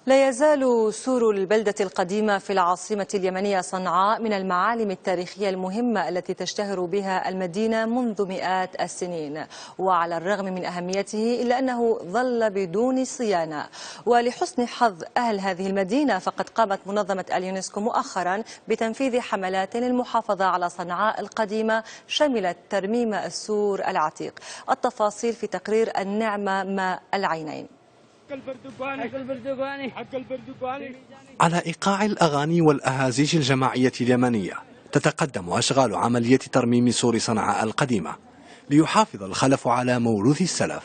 لا يزال سور البلدة القديمة في العاصمة اليمنية صنعاء من المعالم التاريخية المهمة التي تشتهر بها المدينة منذ مئات السنين، وعلى الرغم من أهميته إلا أنه ظل بدون صيانة. ولحسن حظ أهل هذه المدينة فقد قامت منظمة اليونسكو مؤخرا بتنفيذ حملات للمحافظة على صنعاء القديمة شملت ترميم السور العتيق. التفاصيل في تقرير النعمة ماء العينين. على إيقاع الأغاني والأهازيج الجماعية اليمنية تتقدم أشغال عملية ترميم سور صنعاء القديمة ليحافظ الخلف على موروث السلف،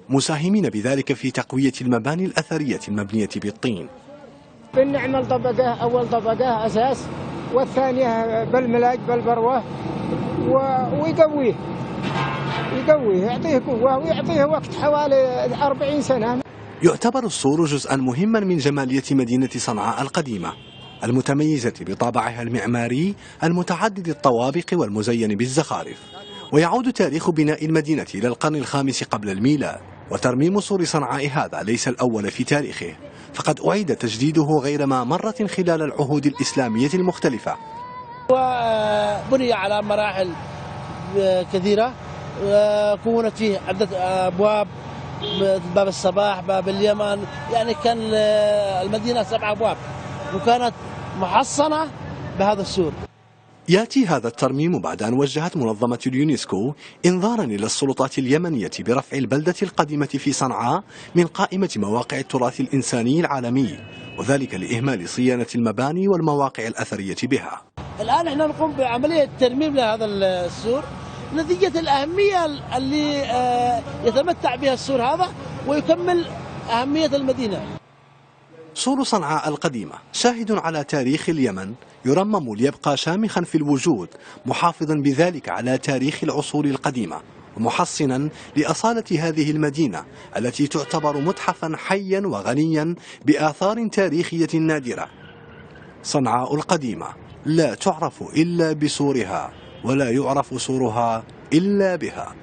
مساهمين بذلك في تقوية المباني الأثرية المبنية بالطين. بنعمل طبقة، أول طبقة أساس والثانية بالملاج بالبروة ويقويه يعطيه قوة ويعطيه وقت حوالي 40 سنة. يعتبر السور جزءا مهما من جمالية مدينة صنعاء القديمة المتميزة بطابعها المعماري المتعدد الطوابق والمزين بالزخارف. ويعود تاريخ بناء المدينة إلى القرن الخامس قبل الميلاد، وترميم سور صنعاء هذا ليس الأول في تاريخه، فقد أعيد تجديده غيرما مرة خلال العهود الإسلامية المختلفة. وبني على مراحل كثيرة، كونت فيه عدة أبواب، باب الصباح، باب اليمن، يعني كان المدينة 7 أبواب وكانت محصنة بهذا السور. يأتي هذا الترميم بعد أن وجهت منظمة اليونسكو إنذارا إلى السلطات اليمنية برفع البلدة القديمة في صنعاء من قائمة مواقع التراث الإنساني العالمي، وذلك لإهمال صيانة المباني والمواقع الأثرية بها. الآن احنا نقوم بعملية ترميم لهذا السور نتيجة الأهمية اللي يتمتع بها السور هذا ويكمل أهمية المدينة. سور صنعاء القديمة شاهد على تاريخ اليمن يرمم ليبقى شامخا في الوجود، محافظا بذلك على تاريخ العصور القديمة ومحصنا لأصالة هذه المدينة التي تعتبر متحفا حيا وغنيا بآثار تاريخية نادرة. صنعاء القديمة لا تعرف إلا بسورها، ولا يعرف سورها إلا بها.